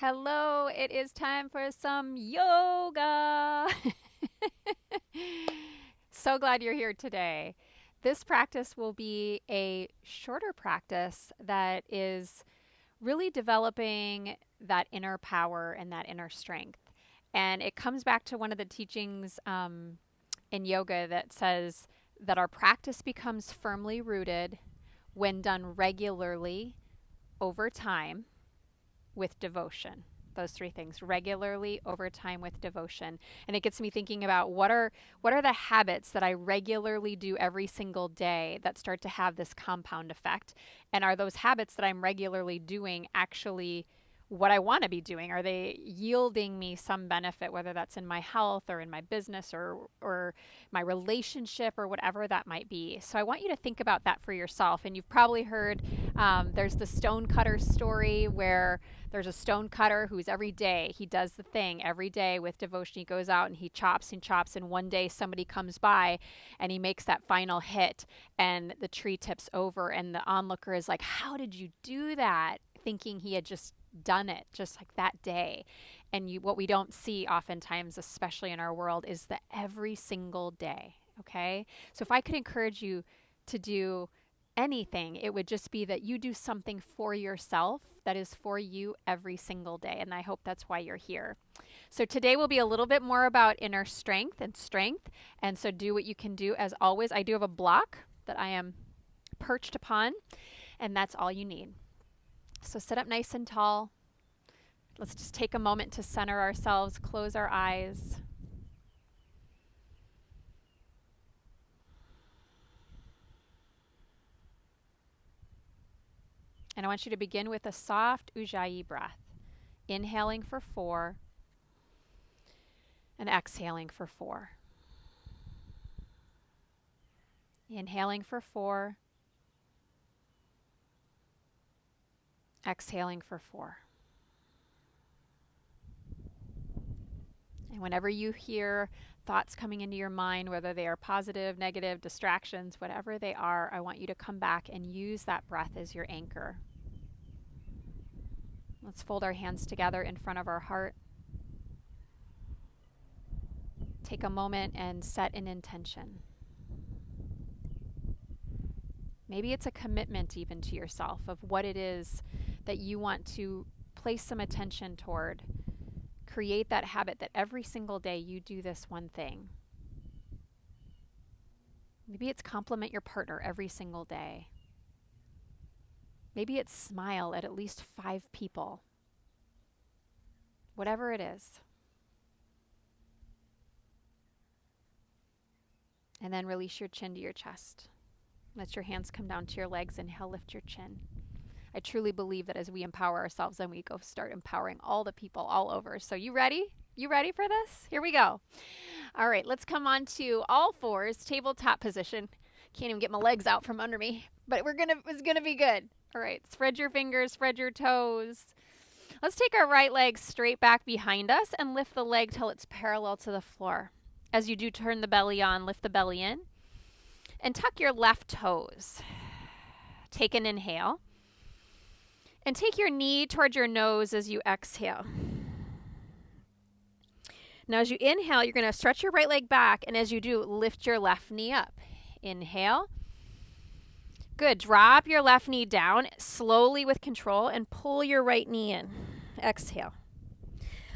Hello, it is time for some yoga. So glad you're here today. This practice will be a shorter practice that is really developing that inner power and that inner strength. And it comes back to one of the teachings in yoga that says that our practice becomes firmly rooted when done regularly over time with devotion. Those three things: regularly, over time, with devotion. And it gets me thinking about what are the habits that I regularly do every single day that start to have this compound effect? And are those habits that I'm regularly doing actually what I want to be doing? Are they yielding me some benefit, whether that's in my health or in my business or my relationship or whatever that might be? So I want you to think about that for yourself. And you've probably heard there's the stone cutter story where there's a stone cutter who's every day, he does the thing every day with devotion. He goes out and he chops and chops. And one day somebody comes by and he makes that final hit and the tree tips over. And the onlooker is like, how did you do that? Thinking he had just done it just like that day. And what we don't see oftentimes, especially in our world, is the every single day. Okay. So if I could encourage you to do anything, it would just be that you do something for yourself that is for you every single day. And I hope that's why you're here. So today will be a little bit more about inner strength. And so do what you can do. As always, I do have a block that I am perched upon, and that's all you need. So sit up nice and tall. Let's just take a moment to center ourselves, close our eyes. And I want you to begin with a soft Ujjayi breath. Inhaling for 4 and exhaling for 4. Inhaling for 4. Exhaling for 4. And whenever you hear thoughts coming into your mind, whether they are positive, negative, distractions, whatever they are, I want you to come back and use that breath as your anchor. Let's fold our hands together in front of our heart. Take a moment and set an intention. Maybe it's a commitment even to yourself of what it is that you want to place some attention toward. Create that habit that every single day you do this one thing. Maybe it's compliment your partner every single day. Maybe it's smile at least 5 people. Whatever it is. And then release your chin to your chest. Let your hands come down to your legs. Inhale, lift your chin. I truly believe that as we empower ourselves, then we go start empowering all the people all over. So you ready? You ready for this? Here we go. All right, let's come on to all fours, tabletop position. Can't even get my legs out from under me, but it's gonna be good. All right, spread your fingers, spread your toes. Let's take our right leg straight back behind us and lift the leg till it's parallel to the floor. As you do, turn the belly on, lift the belly in, and tuck your left toes. Take an inhale. And take your knee towards your nose as you exhale. Now as you inhale, you're going to stretch your right leg back, and as you do, lift your left knee up. Inhale. Good. Drop your left knee down slowly with control and pull your right knee in. Exhale.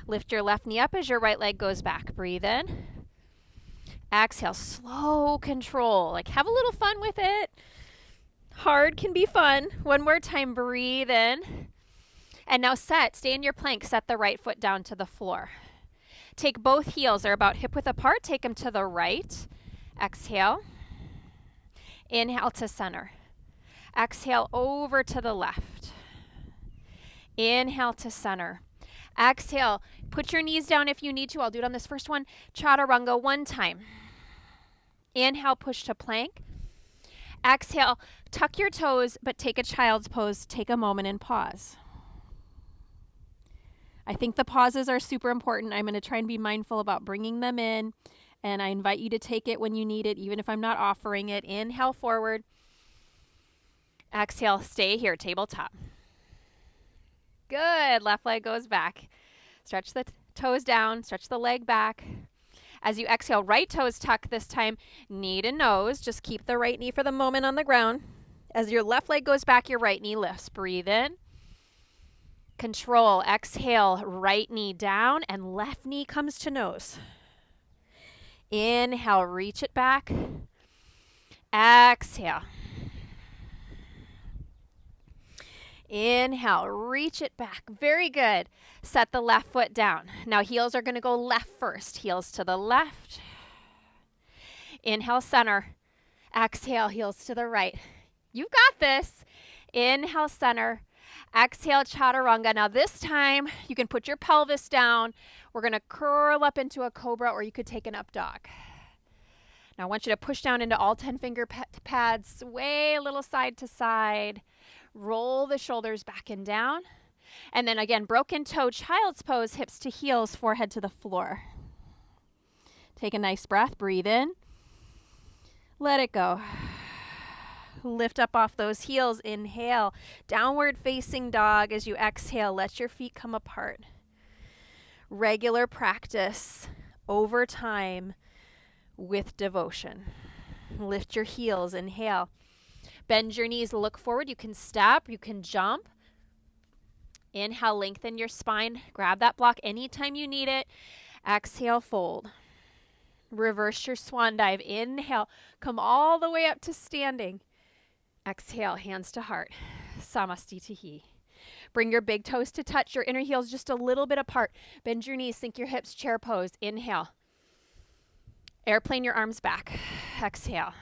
Lift your left knee up as your right leg goes back. Breathe in. Exhale. Slow control. Like, have a little fun with it. Hard can be fun. One more time, breathe in. And now stay in your plank. Set the right foot down to the floor. Take both heels, they're about hip width apart. Take them to the right. Exhale. Inhale to center. Exhale over to the left. Inhale to center. Exhale. Put your knees down if you need to. I'll do it on this first one. Chaturanga one time. Inhale, push to plank. Exhale, tuck your toes, but take a child's pose. Take a moment and pause. I think the pauses are super important. I'm going to try and be mindful about bringing them in, and I invite you to take it when you need it, even if I'm not offering it. Inhale forward. Exhale, stay here, tabletop. Good. Left leg goes back. Stretch the toes down, stretch the leg back. As you exhale, right toes tuck this time, knee to nose. Just keep the right knee for the moment on the ground. As your left leg goes back, your right knee lifts. Breathe in. Control. Exhale, right knee down and left knee comes to nose. Inhale, reach it back. Exhale. Inhale, reach it back. Very good. Set the left foot down. Now heels are going to go left first. Heels to the left. Inhale, center. Exhale, heels to the right. You've got this. Inhale, center. Exhale, Chaturanga. Now this time, you can put your pelvis down. We're going to curl up into a Cobra, or you could take an up dog. Now I want you to push down into all 10 finger pads. Sway a little side to side. Roll the shoulders back and down. And then again, broken toe, child's pose, hips to heels, forehead to the floor. Take a nice breath. Breathe in. Let it go. Lift up off those heels. Inhale. Downward facing dog. As you exhale, let your feet come apart. Regular practice over time with devotion. Lift your heels. Inhale. Bend your knees, look forward. You can step, you can jump. Inhale, lengthen your spine. Grab that block anytime you need it. Exhale, fold. Reverse your swan dive. Inhale, come all the way up to standing. Exhale, hands to heart. Samastitihi. Bring your big toes to touch, your inner heels just a little bit apart. Bend your knees, sink your hips, chair pose. Inhale. Airplane your arms back. Exhale.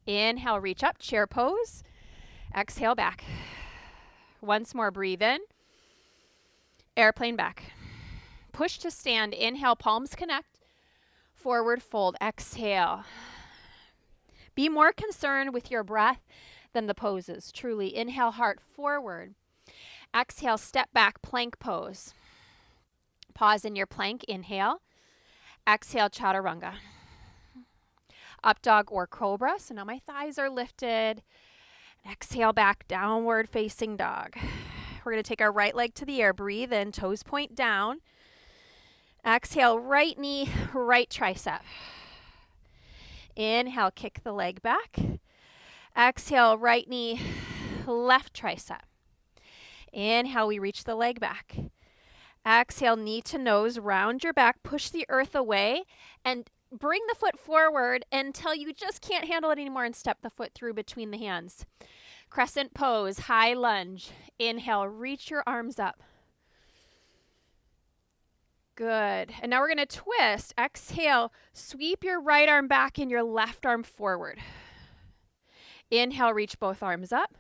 Inhale, reach up, chair pose. Exhale, back. Once more, breathe in. Airplane back. Push to stand. Inhale, palms connect. Forward fold. Exhale. Be more concerned with your breath than the poses. Truly. Inhale, heart forward. Exhale, step back, plank pose. Pause in your plank. Inhale. Exhale, Chaturanga. Up dog or Cobra. So now my thighs are lifted. Exhale back, downward facing dog. We're going to take our right leg to the air. Breathe in, toes point down. Exhale, right knee, right tricep. Inhale, kick the leg back. Exhale, right knee, left tricep. Inhale, we reach the leg back. Exhale, knee to nose, round your back, push the earth away, and bring the foot forward until you just can't handle it anymore and step the foot through between the hands. Crescent pose, high lunge. Inhale, reach your arms up. Good. And now we're going to twist. Exhale, sweep your right arm back and your left arm forward. Inhale, reach both arms up.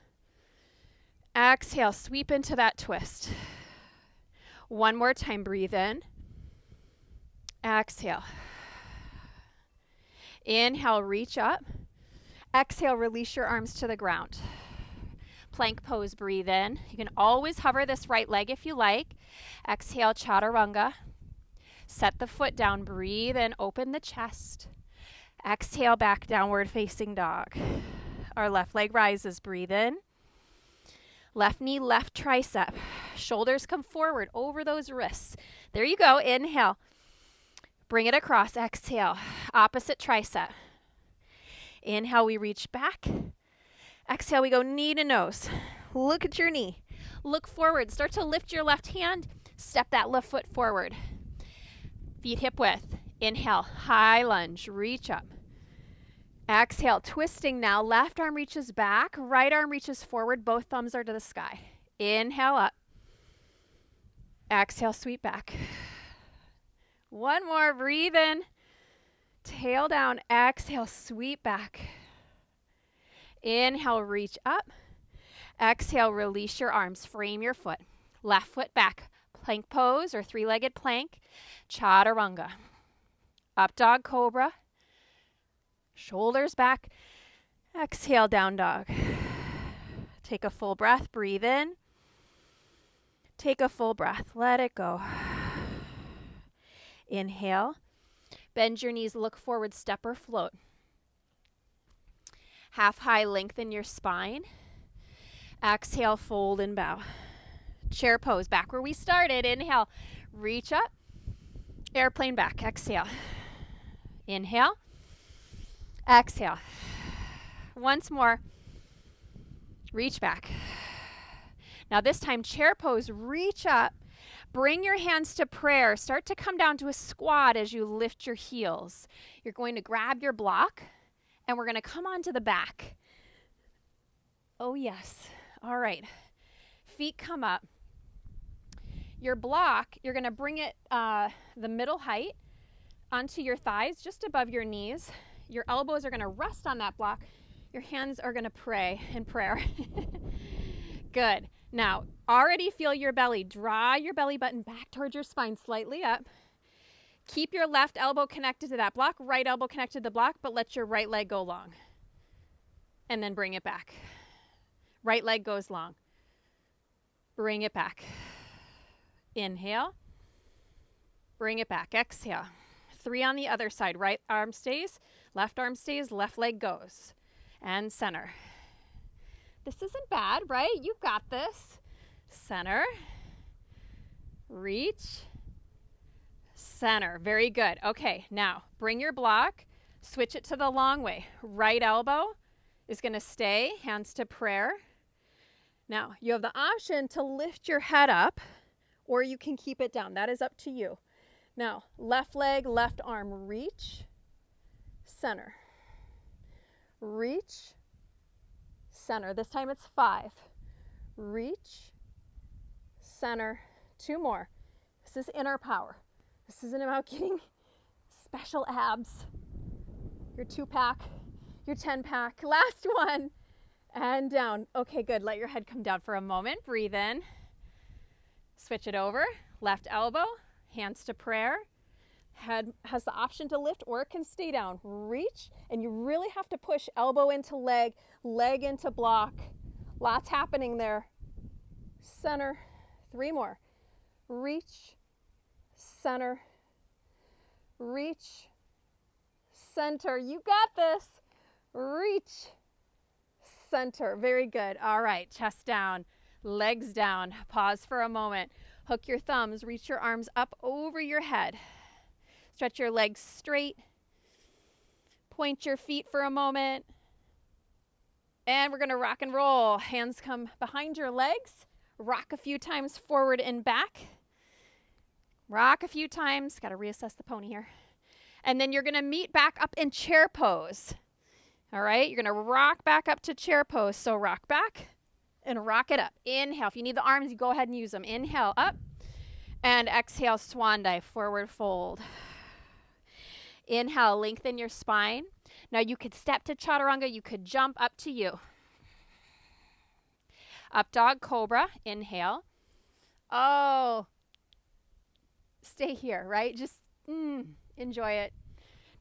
Exhale, sweep into that twist. One more time, breathe in. Exhale. Inhale, reach up. Exhale, release your arms to the ground. Plank pose, breathe in. You can always hover this right leg if you like. Exhale, Chaturanga. Set the foot down, breathe in, open the chest. Exhale, back, downward facing dog. Our left leg rises, breathe in. Left knee, left tricep. Shoulders come forward over those wrists. There you go, inhale. Bring it across, exhale. Opposite tricep. Inhale, we reach back. Exhale, we go knee to nose. Look at your knee. Look forward. Start to lift your left hand. Step that left foot forward. Feet hip width. Inhale, high lunge. Reach up. Exhale, twisting now. Left arm reaches back. Right arm reaches forward. Both thumbs are to the sky. Inhale up. Exhale, sweep back. One more. Breathe in. Tail down. Exhale, sweep back. Inhale, reach up. Exhale, release your arms. Frame your foot. Left foot back. Plank pose or three-legged plank. Chaturanga. Up dog, Cobra. Shoulders back. Exhale, down dog. Take a full breath. Breathe in. Take a full breath. Let it go. Inhale. Bend your knees. Look forward. Step or float. Half high. Lengthen your spine. Exhale, fold and bow. Chair pose, back where we started. Inhale, reach up, airplane back. Exhale. Inhale, exhale. Once more, reach back. Now this time, chair pose, reach up, bring your hands to prayer. Start to come down to a squat as you lift your heels. You're going to grab your block, and we're going to come onto the back. Oh yes. All right. Feet come up. Your block, you're going to bring it the middle height onto your thighs, just above your knees. Your elbows are going to rest on that block. Your hands are going to pray in prayer. Good. Now, already feel your belly. Draw your belly button back towards your spine, slightly up. Keep your left elbow connected to that block, right elbow connected to the block, but let your right leg go long. And then bring it back. Right leg goes long. Bring it back. Inhale. Bring it back. Exhale. 3 on the other side. Right arm stays, left leg goes. And center. This isn't bad, right? You got this. Center. Reach. Center. Very good. Okay, now bring your block. Switch it to the long way. Right elbow is going to stay. Hands to prayer. Now, you have the option to lift your head up, or you can keep it down. That is up to you. Now, left leg, left arm, reach, center. Reach, center. This time it's 5. Reach, center. 2 more. This is inner power. This isn't about getting special abs. Your 2-pack, your 10-pack. Last one. And down. Okay, good. Let your head come down for a moment. Breathe in. Switch it over. Left elbow, hands to prayer. Head has the option to lift, or it can stay down. Reach, and you really have to push elbow into leg, leg into block. Lots happening there. Center. 3 more. Reach, center, reach, center. You got this. Reach, center. Very good. All right, chest down, legs down. Pause for a moment. Hook your thumbs, reach your arms up over your head. Stretch your legs straight. Point your feet for a moment. And we're going to rock and roll. Hands come behind your legs. Rock a few times forward and back. Rock a few times. Got to reassess the pony here. And then you're going to meet back up in chair pose. All right, you're going to rock back up to chair pose. So rock back and rock it up. Inhale. If you need the arms, you go ahead and use them. Inhale up. And exhale, swan dive, forward fold. Inhale, lengthen your spine. Now you could step to Chaturanga. You could jump, up to you. Up dog, Cobra. Inhale. Oh, stay here, right? Just enjoy it.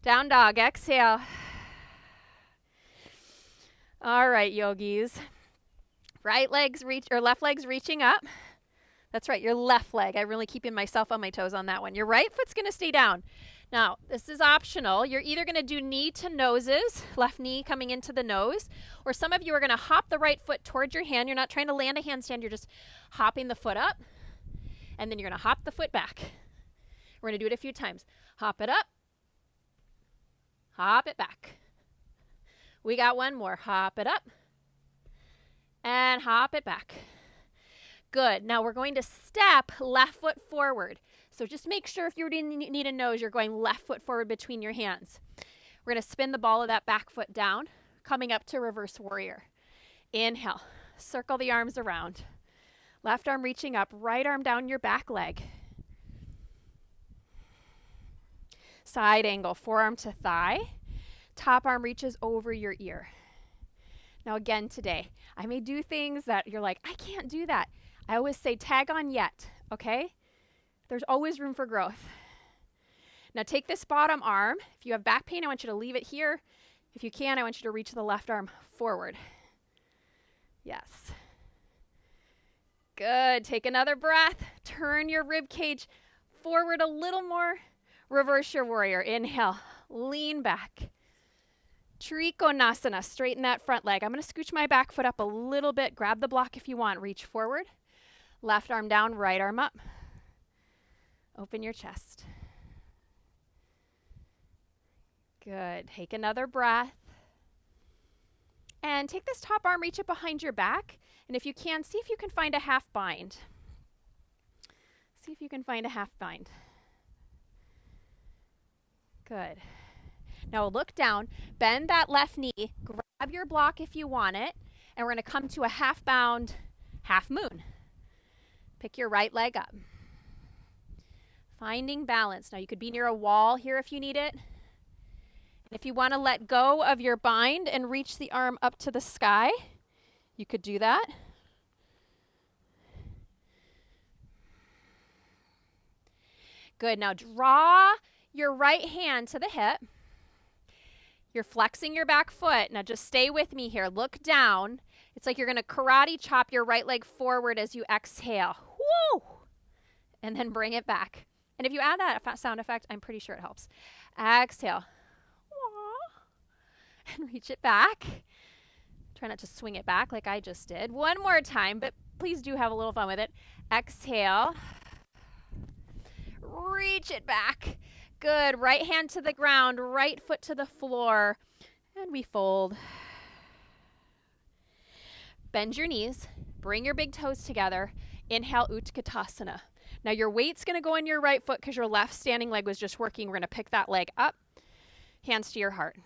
Down dog, exhale. All right, yogis. Right legs reach, or left leg's reaching up. That's right, your left leg. I'm really keeping myself on my toes on that one. Your right foot's going to stay down. Now, this is optional. You're either going to do knee to noses, left knee coming into the nose, or some of you are going to hop the right foot towards your hand. You're not trying to land a handstand. You're just hopping the foot up, and then you're going to hop the foot back. We're going to do it a few times. Hop it up, hop it back. We got one more. Hop it up, and hop it back. Good. Now we're going to step left foot forward. So just make sure if you need a nose, you're going left foot forward between your hands. We're going to spin the ball of that back foot down, coming up to reverse warrior. Inhale. Circle the arms around. Left arm reaching up, right arm down your back leg. Side angle, forearm to thigh. Top arm reaches over your ear. Now again today, I may do things that you're like, I can't do that. I always say tag on yet, okay? There's always room for growth. Now take this bottom arm. If you have back pain, I want you to leave it here. If you can, I want you to reach the left arm forward. Yes. Good. Take another breath. Turn your rib cage forward a little more. Reverse your warrior. Inhale. Lean back. Trikonasana. Straighten that front leg. I'm going to scooch my back foot up a little bit. Grab the block if you want. Reach forward. Left arm down, right arm up. Open your chest. Good. Take another breath. And take this top arm, reach it behind your back. And if you can, see if you can find a half bind. See if you can find a half bind. Good. Now look down, bend that left knee, grab your block if you want it, and we're going to come to a half bound, half moon. Pick your right leg up. Finding balance. Now you could be near a wall here if you need it. If you want to let go of your bind and reach the arm up to the sky, you could do that. Good. Now draw your right hand to the hip. You're flexing your back foot. Now just stay with me here. Look down. It's like you're going to karate chop your right leg forward as you exhale. Woo! And then bring it back. And if you add that sound effect, I'm pretty sure it helps. Exhale. And reach it back. Try not to swing it back like I just did. One more time, but please do have a little fun with it. Exhale. Reach it back. Good. Right hand to the ground, right foot to the floor. And we fold. Bend your knees. Bring your big toes together. Inhale, Utkatasana. Now your weight's going to go in your right foot because your left standing leg was just working. We're going to pick that leg up. Hands to your heart.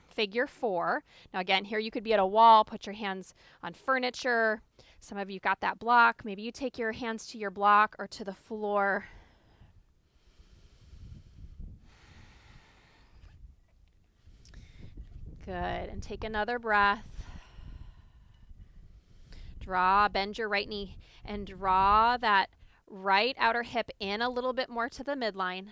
Figure 4. Now again, here you could be at a wall, put your hands on furniture. Some of you got that block. Maybe you take your hands to your block or to the floor. Good. And take another breath. Bend your right knee and draw that right outer hip in a little bit more to the midline.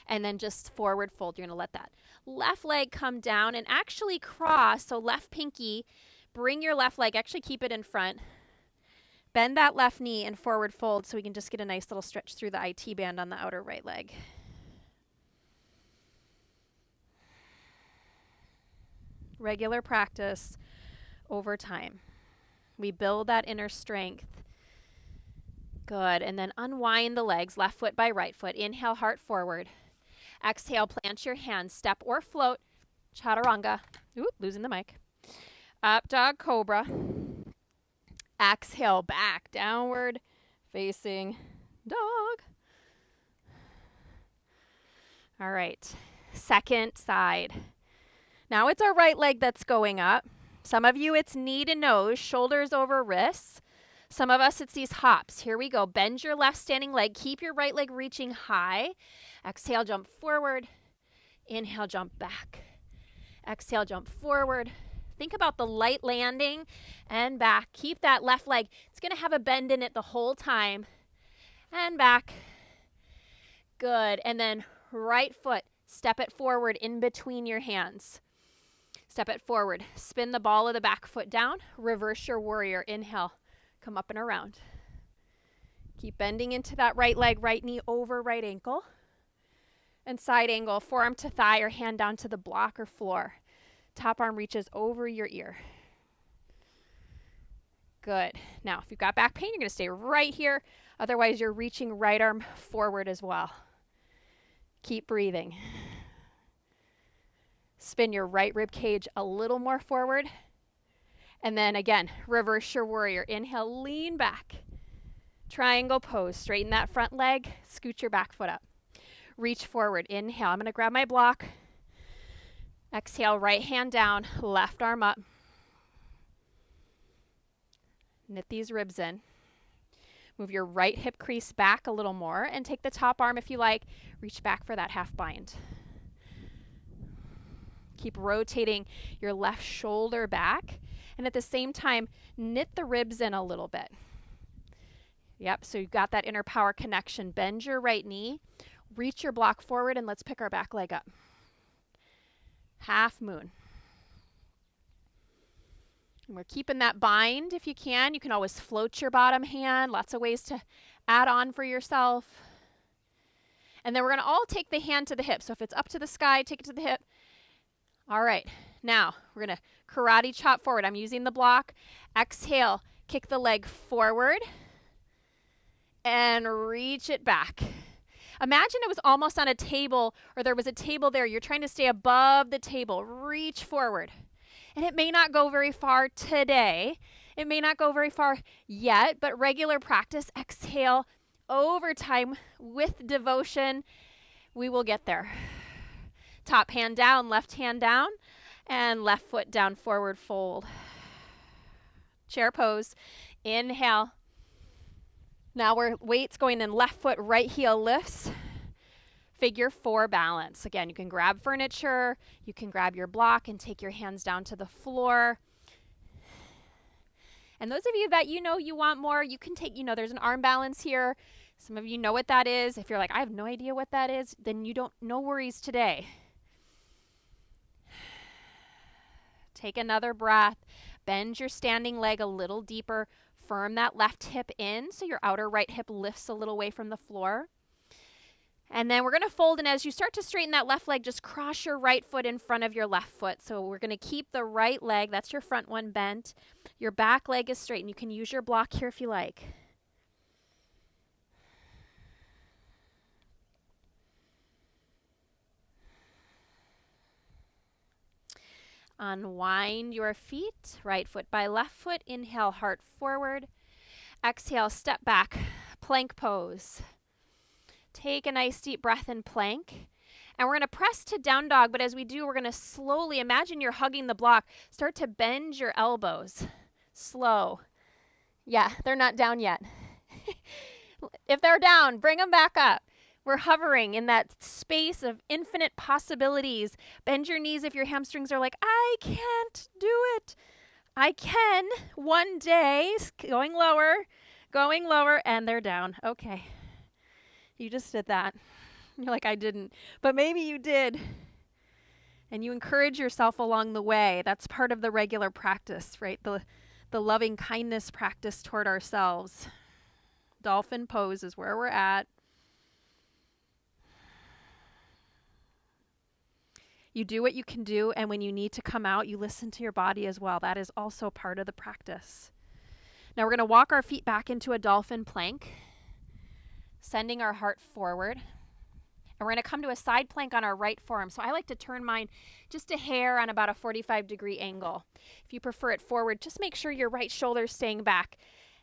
And then just forward fold. You're going to let that left leg come down and actually cross. So left pinky, bring your left leg, actually keep it in front. Bend that left knee and forward fold so we can just get a nice little stretch through the IT band on the outer right leg. Regular practice over time. We build that inner strength. Good. And then unwind the legs, left foot by right foot. Inhale, heart forward. Exhale, plant your hands, step or float. Chaturanga. Oop, losing the mic. Up dog, Cobra. Exhale, back, downward facing dog. All right, second side. Now it's our right leg that's going up. Some of you, it's knee to nose, shoulders over wrists. Some of us, it's these hops. Here we go. Bend your left standing leg. Keep your right leg reaching high. Exhale, jump forward. Inhale, jump back. Exhale, jump forward. Think about the light landing and back. Keep that left leg. It's going to have a bend in it the whole time. And back. Good. And then right foot, step it forward in between your hands. Step it forward. Spin the ball of the back foot down. Reverse your warrior. Inhale. Come up and around. Keep bending into that right leg, right knee over right ankle. And side angle, forearm to thigh or hand down to the block or floor. Top arm reaches over your ear. Good. Now, if you've got back pain, you're going to stay right here. Otherwise, you're reaching right arm forward as well. Keep breathing. Spin your right rib cage a little more forward. And then again, reverse your warrior. Inhale, lean back. Triangle pose. Straighten that front leg. Scoot your back foot up. Reach forward. Inhale. I'm going to grab my block. Exhale, right hand down, left arm up. Knit these ribs in. Move your right hip crease back a little more and take the top arm if you like. Reach back for that half bind. Keep rotating your left shoulder back. And at the same time, knit the ribs in a little bit. Yep, so you've got that inner power connection. Bend your right knee, reach your block forward, and let's pick our back leg up. Half moon. And we're keeping that bind if you can. You can always float your bottom hand. Lots of ways to add on for yourself. And then we're going to all take the hand to the hip. So if it's up to the sky, take it to the hip. All right. Now, we're going to karate chop forward. I'm using the block. Exhale. Kick the leg forward and reach it back. Imagine it was almost on a table, or there was a table there. You're trying to stay above the table. Reach forward. And it may not go very far today. It may not go very far yet, but regular practice, exhale over time with devotion, we will get there. Top hand down, left hand down, and left foot down, forward fold. Chair pose. Inhale. Now weight's going in left foot, right heel lifts. Figure 4 balance. Again, you can grab furniture, you can grab your block and take your hands down to the floor. And those of you that you want more, you can take, there's an arm balance here. Some of you know what that is. If you're like, I have no idea what that is, then no worries today. Take another breath. Bend your standing leg a little deeper. Firm that left hip in so your outer right hip lifts a little away from the floor. And then we're going to fold, and as you start to straighten that left leg, just cross your right foot in front of your left foot. So we're going to keep the right leg, that's your front one, bent. Your back leg is straight, and you can use your block here if you like. Unwind your feet, right foot by left foot. Inhale, heart forward. Exhale, step back, plank pose. Take a nice deep breath in plank. And we're going to press to down dog, but as we do, we're going to slowly, imagine you're hugging the block, start to bend your elbows. Slow. Yeah, they're not down yet. If they're down, bring them back up. We're hovering in that space of infinite possibilities. Bend your knees if your hamstrings are like, I can't do it. I can one day, going lower, and they're down. Okay. You just did that. You're like, I didn't. But maybe you did. And you encourage yourself along the way. That's part of the regular practice, right? The loving kindness practice toward ourselves. Dolphin pose is where we're at. You do what you can do, and when you need to come out, you listen to your body as well. That is also part of the practice. Now we're going to walk our feet back into a dolphin plank, sending our heart forward. And we're going to come to a side plank on our right forearm. So I like to turn mine just a hair on about a 45-degree angle. If you prefer it forward, just make sure your right shoulder is staying back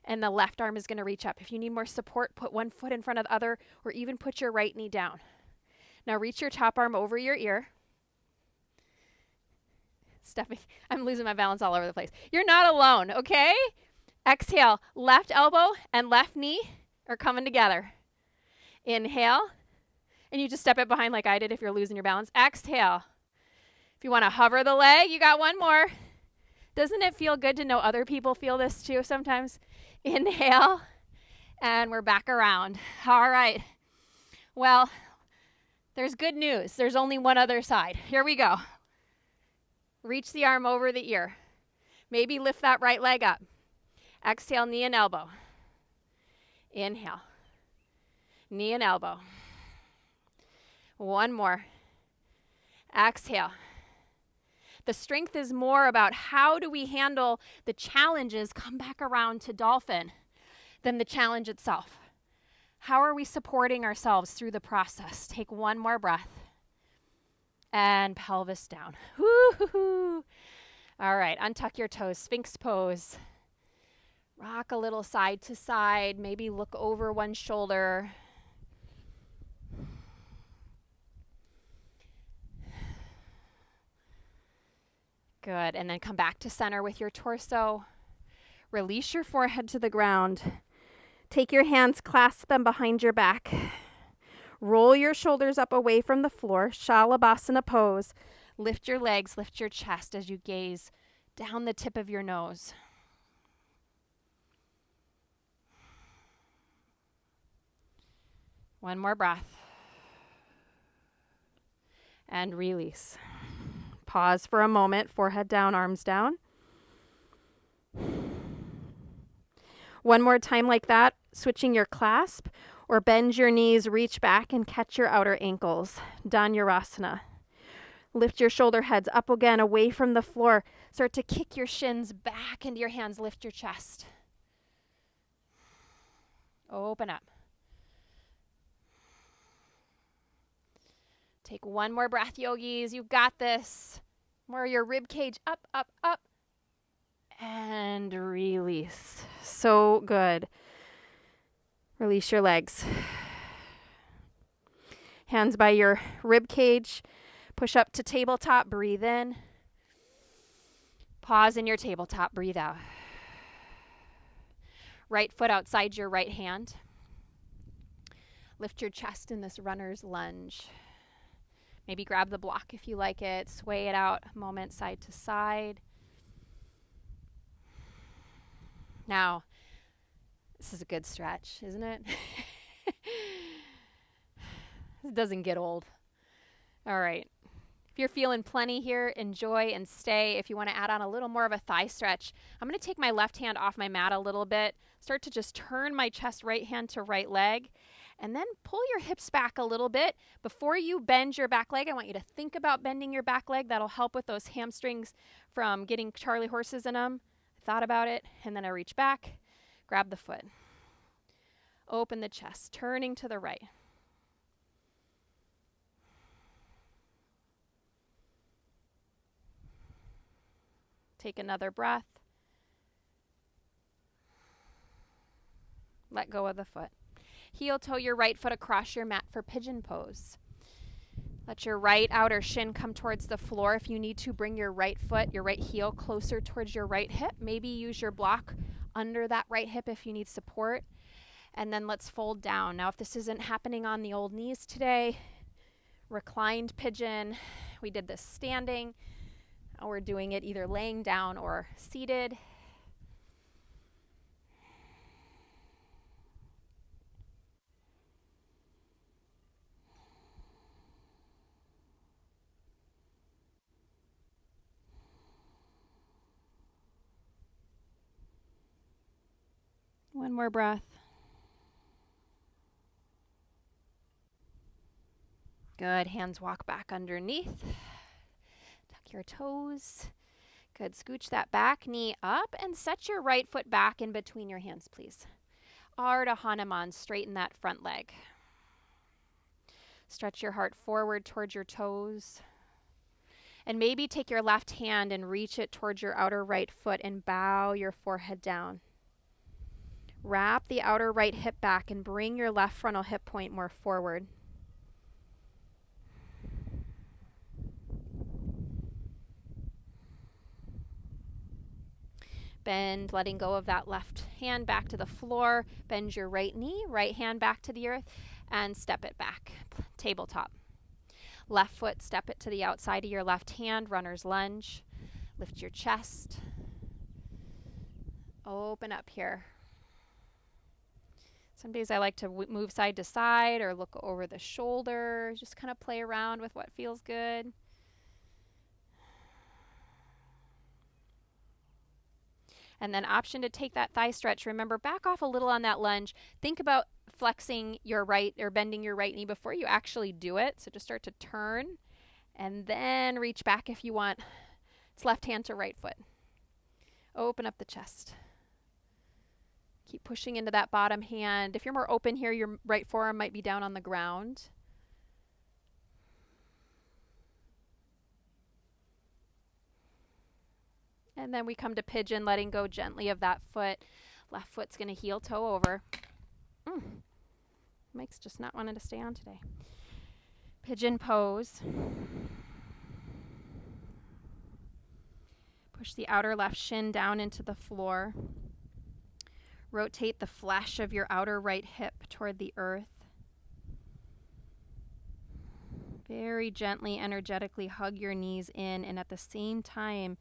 and the left arm is going to reach up. If you need more support, put one foot in front of the other, or even put your right knee down. Now reach your top arm over your ear. Stepping, I'm losing my balance all over the place. You're not alone, okay? Exhale, left elbow and left knee are coming together. Inhale, and you just step it behind like I did if you're losing your balance. Exhale. If you want to hover the leg, you got one more. Doesn't it feel good to know other people feel this too sometimes? Inhale, and we're back around. All right. Well, there's good news. There's only one other side. Here we go. Reach the arm over the ear. Maybe lift that right leg up. Exhale, knee and elbow. Inhale. Knee and elbow. One more. Exhale. The strength is more about how do we handle the challenges, come back around to dolphin, than the challenge itself. How are we supporting ourselves through the process? Take one more breath. And pelvis down. Woo-hoo-hoo. All right, untuck your toes. Sphinx pose. Rock a little side to side. Maybe look over one shoulder. Good, and then come back to center with your torso. Release your forehead to the ground. Take your hands, clasp them behind your back. Roll your shoulders up away from the floor. Shalabhasana pose. Lift your legs, lift your chest as you gaze down the tip of your nose. One more breath. And release. Pause for a moment, forehead down, arms down. One more time like that, switching your clasp. Or bend your knees, reach back and catch your outer ankles. Dhanurasana. Lift your shoulder heads up again, away from the floor. Start to kick your shins back into your hands. Lift your chest. Open up. Take one more breath, yogis. You got this. More your rib cage up, up, up. And release. So good. Release your legs. Hands by your rib cage. Push up to tabletop. Breathe in. Pause in your tabletop. Breathe out. Right foot outside your right hand. Lift your chest in this runner's lunge. Maybe grab the block if you like it. Sway it out a moment side to side. Now, this is a good stretch, isn't it? This doesn't get old. All right. If you're feeling plenty here, enjoy and stay. If you want to add on a little more of a thigh stretch, I'm going to take my left hand off my mat a little bit, start to just turn my chest right hand to right leg, and then pull your hips back a little bit. Before you bend your back leg, I want you to think about bending your back leg. That'll help with those hamstrings from getting Charlie horses in them. I thought about it, and then I reach back, grab the foot. Open the chest, turning to the right. Take another breath. Let go of the foot. Heel toe your right foot across your mat for Pigeon Pose. Let your right outer shin come towards the floor. If you need to, bring your right foot, your right heel closer towards your right hip. Maybe use your block under that right hip if you need support. And then let's fold down. Now, if this isn't happening on the old knees today, reclined pigeon. We did this standing. Now we're doing it either laying down or seated. One more breath. Good. Hands walk back underneath. Tuck your toes. Good. Scooch that back knee up and set your right foot back in between your hands, please. Ardha Hanuman, straighten that front leg. Stretch your heart forward towards your toes. And maybe take your left hand and reach it towards your outer right foot and bow your forehead down. Wrap the outer right hip back and bring your left frontal hip point more forward. Bend, letting go of that left hand back to the floor. Bend your right knee, right hand back to the earth, and step it back. Tabletop. Left foot, step it to the outside of your left hand, runner's lunge. Lift your chest. Open up here. Some days I like to move side to side or look over the shoulder. Just kind of play around with what feels good. And then option to take that thigh stretch. Remember, back off a little on that lunge. Think about flexing your right or bending your right knee before you actually do it. So just start to turn and then reach back if you want. It's left hand to right foot. Open up the chest. Keep pushing into that bottom hand. If you're more open here, your right forearm might be down on the ground. And then we come to pigeon, letting go gently of that foot. Left foot's going to heel toe over. Mike's just not wanting to stay on today. Pigeon pose. Push the outer left shin down into the floor. Rotate the flesh of your outer right hip toward the earth. Very gently, energetically hug your knees in, and at the same time,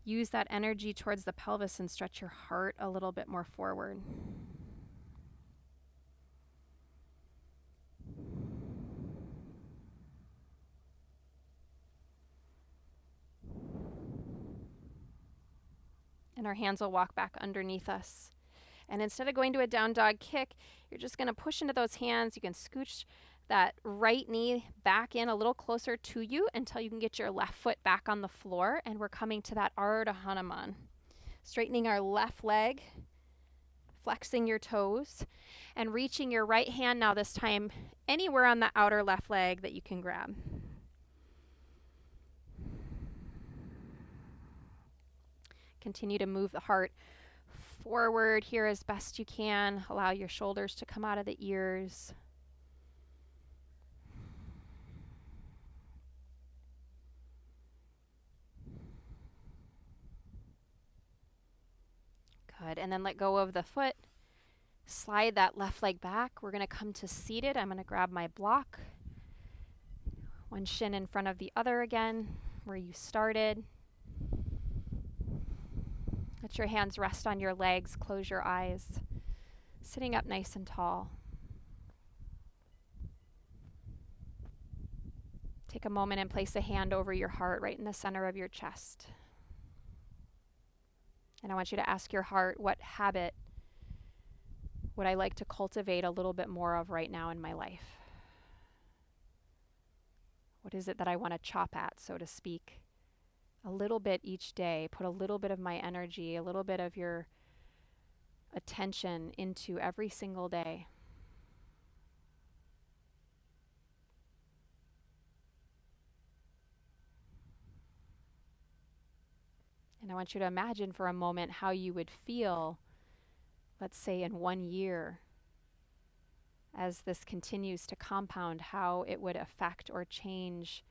use that energy towards the pelvis and stretch your heart a little bit more forward. And our hands will walk back underneath us. And instead of going to a down dog kick, you're just going to push into those hands. You can scooch that right knee back in a little closer to you until you can get your left foot back on the floor. And we're coming to that Ardha Hanuman. Straightening our left leg, flexing your toes and reaching your right hand now this time anywhere on the outer left leg that you can grab. Continue to move the heart forward here as best you can. Allow your shoulders to come out of the ears. Good. And then let go of the foot. Slide that left leg back. We're going to come to seated. I'm going to grab my block. One shin in front of the other again, where you started. Let your hands rest on your legs. Close your eyes. Sitting up nice and tall. Take a moment and place a hand over your heart right in the center of your chest. And I want you to ask your heart, what habit would I like to cultivate a little bit more of right now in my life? What is it that I want to chop at, so to speak? A little bit each day. Put a little bit of my energy, a little bit of your attention into every single day. And I want you to imagine for a moment how you would feel, let's say in 1 year, as this continues to compound, how it would affect or change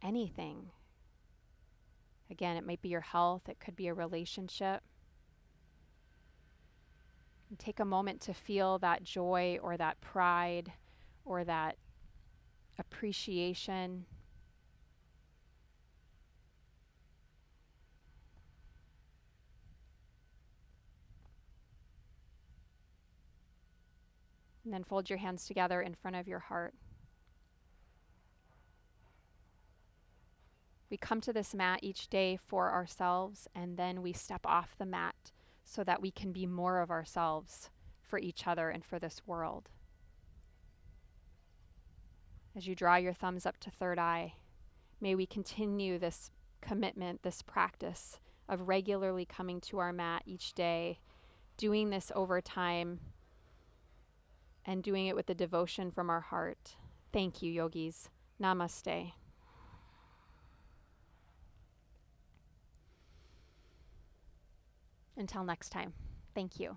anything. Again, it might be your health, it could be a relationship. And take a moment to feel that joy or that pride or that appreciation. And then fold your hands together in front of your heart. We come to this mat each day for ourselves, and then we step off the mat so that we can be more of ourselves for each other and for this world. As you draw your thumbs up to third eye, may we continue this commitment, this practice of regularly coming to our mat each day, doing this over time, and doing it with the devotion from our heart. Thank you, yogis. Namaste. Until next time, thank you.